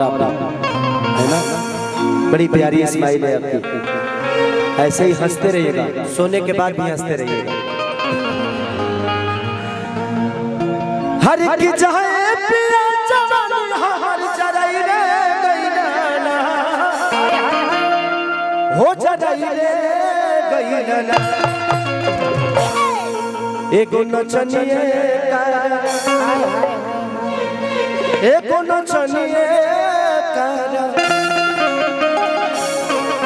है ना, बड़ी प्यारी स्माइल है आपकी। ऐसे ही हंसते रहिएगा, सोने के बाद भी हंसते रहिएगा। हर की चाहे पिया जवानी हर जराई रे गईना हो जराई रे गईना एगो नचनिए एगो नचनिए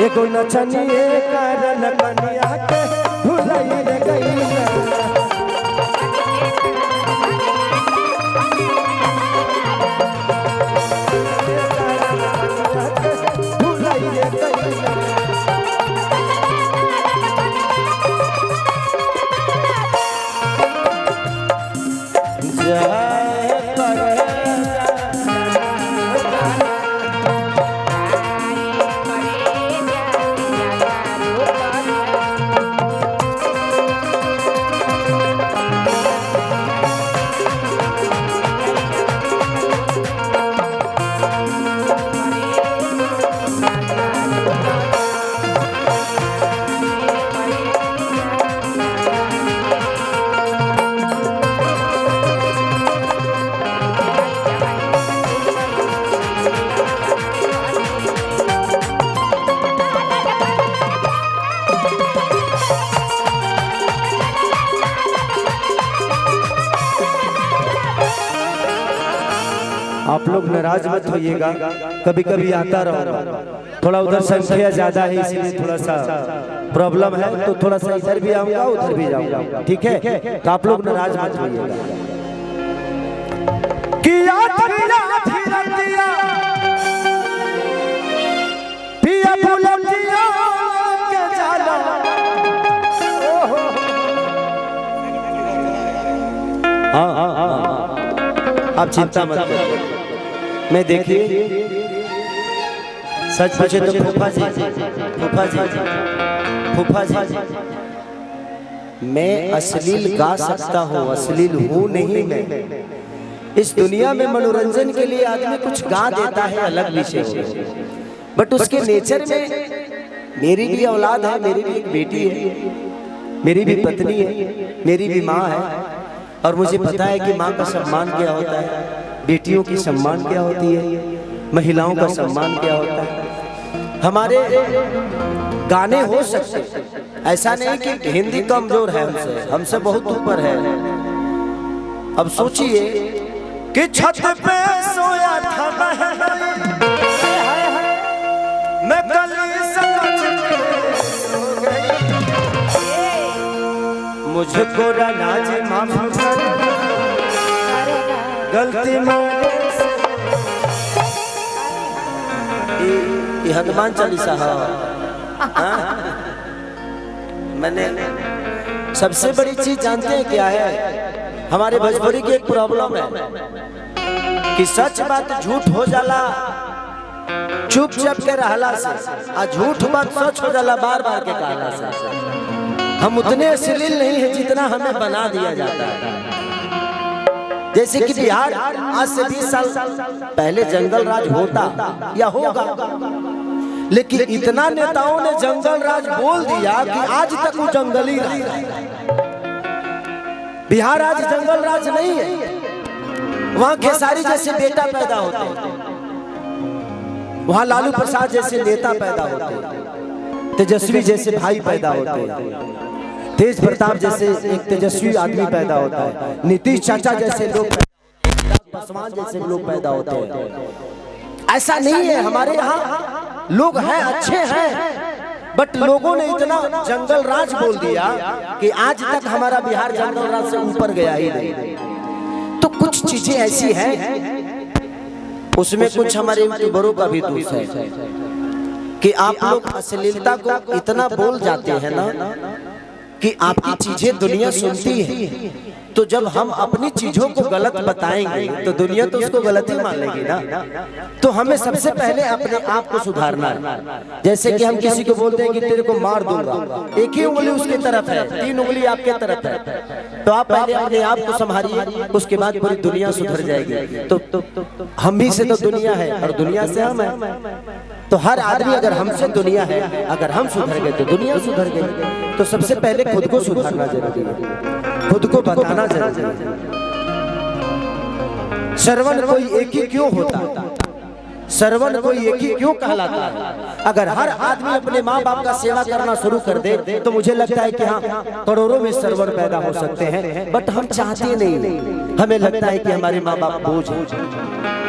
एगो नचनिए कारण कनिया के भुलाई रे गईना भुलाई रे गईना आप लोग नाराज मत होइएगा, कभी कभी आता रहो, थोड़ा उधर संख्या ज्यादा है इसलिए थोड़ा सा प्रॉब्लम है, तो थोड़ा सा इधर भी आऊंगा उधर भी जाऊंगा, ठीक है? तो आप लोग नाराज मत होइएगा। आप चिंता मत करिए, मैं देखिए सच पूछे तो फूफा जी मैं अश्लील गा सकता हूँ, अश्लील हूँ नहीं मैं। इस दुनिया में मनोरंजन के लिए आदमी कुछ गा देता है, अलग विषय, बट उसके नेचर में मेरी भी औलाद है, मेरी भी एक बेटी है, मेरी भी पत्नी है, मेरी भी माँ है, और मुझे पता है कि माँ का सम्मान क्या होता है, बेटियों की सम्मान क्या होती है, महिलाओं का सम्मान क्या होता है। हमारे गाने हो सकते, ऐसा नहीं कि हिंदी कमजोर है हमसे बहुत ऊपर है। अब सोचिए कि छत पे सोया था मैं कल मुझको नाज माफ कर गलती ये हनुमान चालीसा है। मैंने सबसे बड़ी चीज जानते हैं क्या है, हमारे भोजपुरी की एक प्रॉब्लम है कि सच बात झूठ हो जाला चुपचाप के रहला से, आ झूठ बात सच हो जाला बार बार के कहला से। हम उतने अश्लील नहीं है जितना हमें बना दिया जाता है। जैसे कि बिहार आज से 20 साल पहले जंगल राज होता या होगा, लेकिन इतना नेताओं ने जंगल राज बोल दिया कि आज तक वो जंगली राज। बिहार आज जंगल राज नहीं है, वहाँ खेसारी जैसे बेटा पैदा होते हैं, वहाँ लालू प्रसाद जैसे नेता पैदा होते हैं, तेजस्वी जैसे भाई पैदा होते हैं, तेज प्रताप जैसे एक तेजस्वी आदमी पैदा होता है, नीतीश चाचा जैसे लोग, पासवान जैसे लोग पैदा होते हैं। ऐसा नहीं है, हमारे यहाँ लोग हैं, अच्छे हैं, बट लोगों ने इतना जंगल राज बोल दिया कि आज तक हमारा बिहार जंगल राज से ऊपर गया ही नहीं। तो कुछ चीजें ऐसी हैं, उसमें कुछ हमारे यूट्यूबरों का भी दोष है कि आप लोग अश्लीलता को इतना बोल जाते हैं ना कि आपकी चीजें दुनिया सुनती है, तो जब हम अपनी चीजों को गलत बताएंगे तो दुनिया तो उसको गलत ही मान लेगी ना। तो हमें सबसे पहले अपने आप को सुधारना है। जैसे कि हम किसी को बोलते हैं कि तेरे को मार दूंगा, एक ही उंगली उसकी तरफ है, 3 उंगली आपके तरफ है, तो आप पहले अपने आप को संभालिए, उसके बाद पूरी दुनिया सुधर जाएगी। तो हम भी से तो दुनिया है और दुनिया से हम है। तो हर आदमी अगर हमसे दुनिया है, अगर हम सुधर गए तो दुनिया सुधर गई। तो सबसे पहले खुद को सुधारना जरूरी है, खुद को बताना जरूरी है। श्रवण कोई एक ही क्यों होता, श्रवण कोई एक ही क्यों कहलाता है। अगर हर आदमी अपने माँ बाप का सेवा करना शुरू कर दे तो मुझे लगता है कि हाँ करोड़ों में श्रवण पैदा हो सकते हैं, बट हम चाहते नहीं। हमें लगता है कि हमारे माँ बाप बोझ हैं।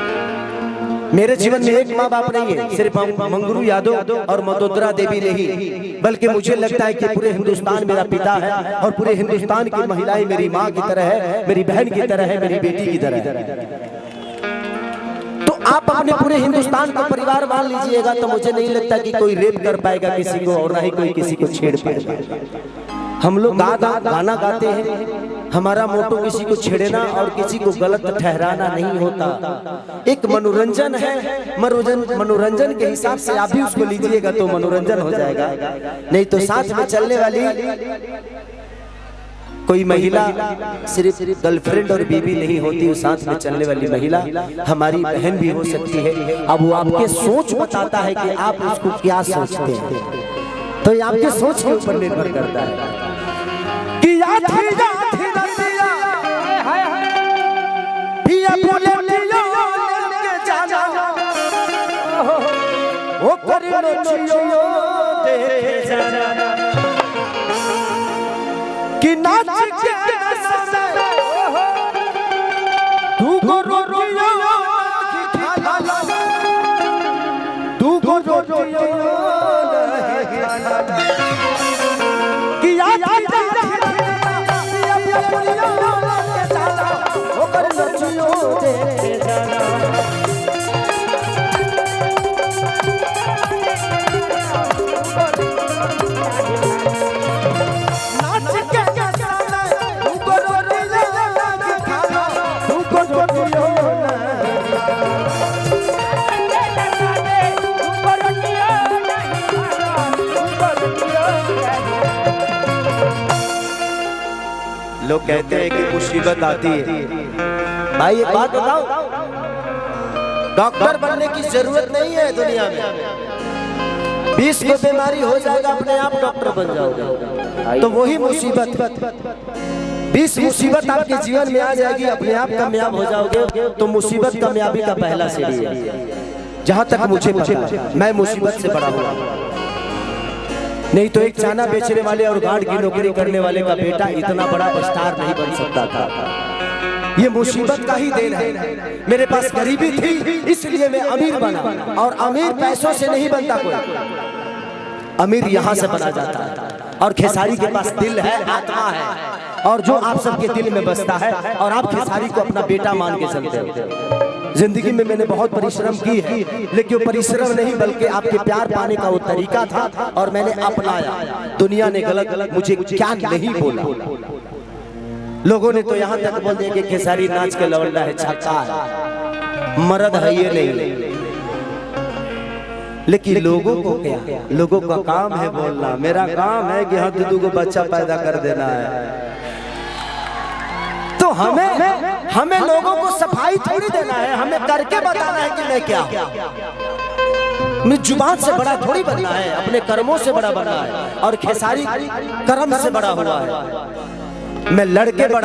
मेरे जीवन में एक माँ बाप नहीं है, सिर्फ मंगरू यादव और मदोदरा देवी नहीं, बल्कि मुझे लगता है कि पूरे हिंदुस्तान मेरा पिता है और पूरे हिंदुस्तान की महिलाएं मेरी माँ की तरह है, मेरी बहन की तरह है, मेरी बेटी की तरह है। तो आप अपने पूरे हिंदुस्तान को परिवार मान लीजिएगा तो मुझे नहीं लगता कि कोई रेप कर पाएगा किसी को, और ना ही कोई किसी को छेड़ पाएगा। हम लोग गाना गाते हैं, हमारा मोटो किसी को छेड़ना और किसी को गलत ठहराना नहीं होता। एक मनोरंजन है, मनोरंजन के हिसाब से आप भी उसको लीजिएगा तो मनोरंजन हो जाएगा। नहीं तो साथ में चलने वाली कोई महिला सिर्फ गर्लफ्रेंड और बीवी नहीं होती, साथ में चलने वाली महिला हमारी बहन भी हो सकती है। अब वो आपके सोच बताता है कि आप उसको क्या सोचते हैं, तो ये आपके सोच के ऊपर निर्भर करता है। कि नाच के तू को रोटियो तू को रोटियो कि लोग कहते हैं कि मुसीबत आती है। भाई एक बात बताओ, डॉक्टर बनने की जरूरत नहीं है दुनिया में। 20 को बीमारी हो जाएगा अपने आप डॉक्टर बन जाओगे, तो वही मुसीबत 20 मुसीबत आपके जीवन में आ जाएगी, अपने आप कामयाब हो जाओगे। तो मुसीबत कामयाबी का पहला सीढ़ी है। जहां तक मुझे पता है मैं मुसीबत से बड़ा हुआ, नहीं तो एक चाना बेचने वाले और गार्ड की नौकरी करने वाले का बेटा इतना बड़ा स्टार नहीं बन सकता था। ये मुसीबत का ही देन है। मेरे पास गरीबी थी इसलिए मैं अमीर बना, और अमीर पैसों से नहीं बनता कोई, अमीर यहाँ से बना जाता है। और खेसारी के पास दिल है, आत्मा है, और जो आप सबके दिल में बसता है, और आप खेसारी को अपना बेटा मान के चलते हो। जिंदगी में मैंने बहुत परिश्रम की है, लेकिन परिश्रम नहीं बल्कि आपके प्यार पाने का वो तरीका था और मैंने अपनाया। दुनिया ने गलत मुझे क्या नहीं बोला। लोगों ने तो यहाँ तक बोल दिया कि खेसारी नाच के लवंडा है, छक्का है, मर्द है ये नहीं। लेकिन लोगों को क्या, लोगों का काम है बोलना, मेरा काम है कि हाँ दूधू को बच्चा पैदा कर देना है। तो हमें लोगों को सफाई थोड़ी देना है, हमें करके बताना है कि मैं क्या हूं। मैं जुबान से बड़ा थोड़ी बनना है, अपने कर्मों से बड़ा बनना है। और खेसारी कर्म से बड़ा हुआ है, मैं लड़के बड़ा